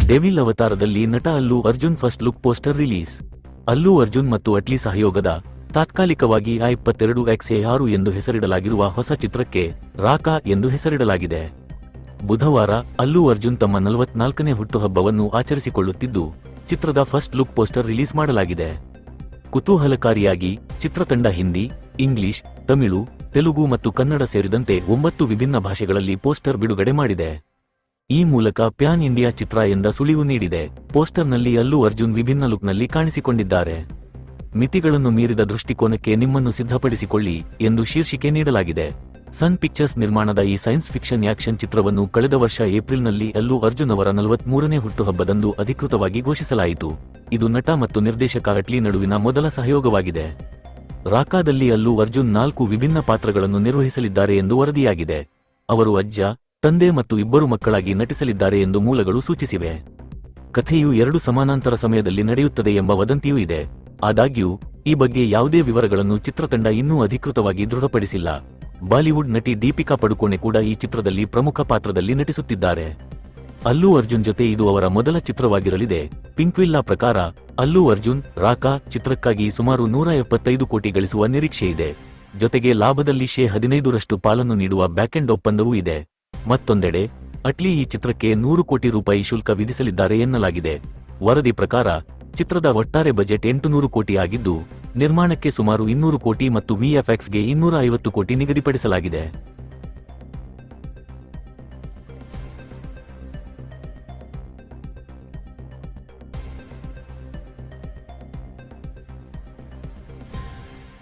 Devil ಅವತಾರದಲ್ಲಿ ನಟ Allu Arjun first look poster release. Allu Arjun ಮತ್ತು ಅಟ್ಲಿ ಸಹಯೋಗದ ತಾತ್ಕಾಲಿಕವಾಗಿ A22X6 ಎಂದು ಹೆಸರಿಡಲಾಗಿರುವ ಹೊಸ ಚಿತ್ರಕ್ಕೆ ರಾಕಾ ಎಂದು ಹೆಸರಿಡಲಾಗಿದೆ. ಬುಧವಾರ ಅಲ್ಲು ಅರ್ಜುನ್ ತಮ್ಮ 44ನೇ ಹುಟ್ಟುಹಬ್ಬವನ್ನು ಆಚರಿಸಿಕೊಳ್ಳುತ್ತಿದ್ದು, ಚಿತ್ರದ ಫಸ್ಟ್ ಲುಕ್ ಪೋಸ್ಟರ್ ರಿಲೀಸ್ ಮಾಡಲಾಗಿದೆ. ಕುತೂಹಲಕಾರಿಯಾಗಿ ಚಿತ್ರತಂಡ ಹಿಂದಿ, ಇಂಗ್ಲಿಷ್, ತಮಿಳು, ತೆಲುಗು ಮತ್ತು ಕನ್ನಡ ಸೇರಿದಂತೆ 9 ವಿಭಿನ್ನ ಭಾಷೆಗಳಲ್ಲಿ ಪೋಸ್ಟರ್ ಬಿಡುಗಡೆ ಮಾಡಿದೆ. ಈ ಮೂಲಕ ಪ್ಯಾನ್ ಇಂಡಿಯಾ ಚಿತ್ರ ಎಂದ ಸುಳಿವು ನೀಡಿದೆ. ಪೋಸ್ಟರ್ನಲ್ಲಿ ಅಲ್ಲು ಅರ್ಜುನ್ ವಿಭಿನ್ನ ಲುಕ್ನಲ್ಲಿ ಕಾಣಿಸಿಕೊಂಡಿದ್ದಾರೆ. ಮಿತಿಗಳನ್ನು ಮೀರಿದ ದೃಷ್ಟಿಕೋನಕ್ಕೆ ನಿಮ್ಮನ್ನು ಸಿದ್ಧಪಡಿಸಿಕೊಳ್ಳಿ ಎಂದು ಶೀರ್ಷಿಕೆ ನೀಡಲಾಗಿದೆ. ಸನ್ ಪಿಕ್ಚರ್ಸ್ ನಿರ್ಮಾಣದ ಈ ಸೈನ್ಸ್ ಫಿಕ್ಷನ್ ಆಕ್ಷನ್ ಚಿತ್ರವನ್ನು ಕಳೆದ ವರ್ಷ ಏಪ್ರಿಲ್ನಲ್ಲಿ ಅಲ್ಲು ಅರ್ಜುನ್ ಅವರ 43ನೇ ಹುಟ್ಟುಹಬ್ಬದಂದು ಅಧಿಕೃತವಾಗಿ ಘೋಷಿಸಲಾಯಿತು. ಇದು ನಟ ಮತ್ತು ನಿರ್ದೇಶಕ ಅಟ್ಲಿ ನಡುವಿನ ಮೊದಲ ಸಹಯೋಗವಾಗಿದೆ. ರಾಕಾದಲ್ಲಿ ಅಲ್ಲು ಅರ್ಜುನ್ 4 ವಿಭಿನ್ನ ಪಾತ್ರಗಳನ್ನು ನಿರ್ವಹಿಸಲಿದ್ದಾರೆ ಎಂದು ವರದಿಯಾಗಿದೆ. ಅವರು ಅಜ್ಜ, ತಂದೆ ಮತ್ತು 2 ಮಕ್ಕಳಾಗಿ ನಟಿಸಲಿದ್ದಾರೆ ಎಂದು ಮೂಲಗಳು ಸೂಚಿಸಿವೆ. ಕಥೆಯು 2 ಸಮಾನಾಂತರ ಸಮಯದಲ್ಲಿ ನಡೆಯುತ್ತದೆ ಎಂಬ ವದಂತಿಯೂ ಇದೆ. ಆದಾಗ್ಯೂ ಈ ಬಗ್ಗೆ ಯಾವುದೇ ವಿವರಗಳನ್ನು ಚಿತ್ರತಂಡ ಇನ್ನೂ ಅಧಿಕೃತವಾಗಿ ದೃಢಪಡಿಸಿಲ್ಲ. ಬಾಲಿವುಡ್ ನಟಿ ದೀಪಿಕಾ ಪಡುಕೋಣೆ ಕೂಡ ಈ ಚಿತ್ರದಲ್ಲಿ ಪ್ರಮುಖ ಪಾತ್ರದಲ್ಲಿ ನಟಿಸುತ್ತಿದ್ದಾರೆ. ಅಲ್ಲು ಅರ್ಜುನ್ ಜೊತೆ ಇದು ಅವರ ಮೊದಲ ಚಿತ್ರವಾಗಿರಲಿದೆ. ಪಿಂಕ್ವಿಲ್ಲಾ ಪ್ರಕಾರ ಅಲ್ಲು ಅರ್ಜುನ್ ರಾಕಾ ಚಿತ್ರಕ್ಕಾಗಿ ಸುಮಾರು 175 ಕೋಟಿ ಗಳಿಸುವ ನಿರೀಕ್ಷೆಯಿದೆ. ಜೊತೆಗೆ ಲಾಭದಲ್ಲಿ 15% ಪಾಲನ್ನು ನೀಡುವ ಬ್ಯಾಕೆಂಡ್ ಒಪ್ಪಂದವೂ ಇದೆ. ಮತ್ತೊಂದೆಡೆ ಅಟ್ಲಿ ಈ ಚಿತ್ರಕ್ಕೆ 100 ಕೋಟಿ ರೂಪಾಯಿ ಶುಲ್ಕ ವಿಧಿಸಲಿದ್ದಾರೆ ಎನ್ನಲಾಗಿದೆ. ವರದಿ ಪ್ರಕಾರ ಚಿತ್ರದ ಒಟ್ಟಾರೆ ಬಜೆಟ್ 800 ಕೋಟಿ ಆಗಿದ್ದು, ನಿರ್ಮಾಣಕ್ಕೆ ಸುಮಾರು 200 ಕೋಟಿ ಮತ್ತು VFXಗೆ 250 ಕೋಟಿ ನಿಗದಿಪಡಿಸಲಾಗಿದೆ.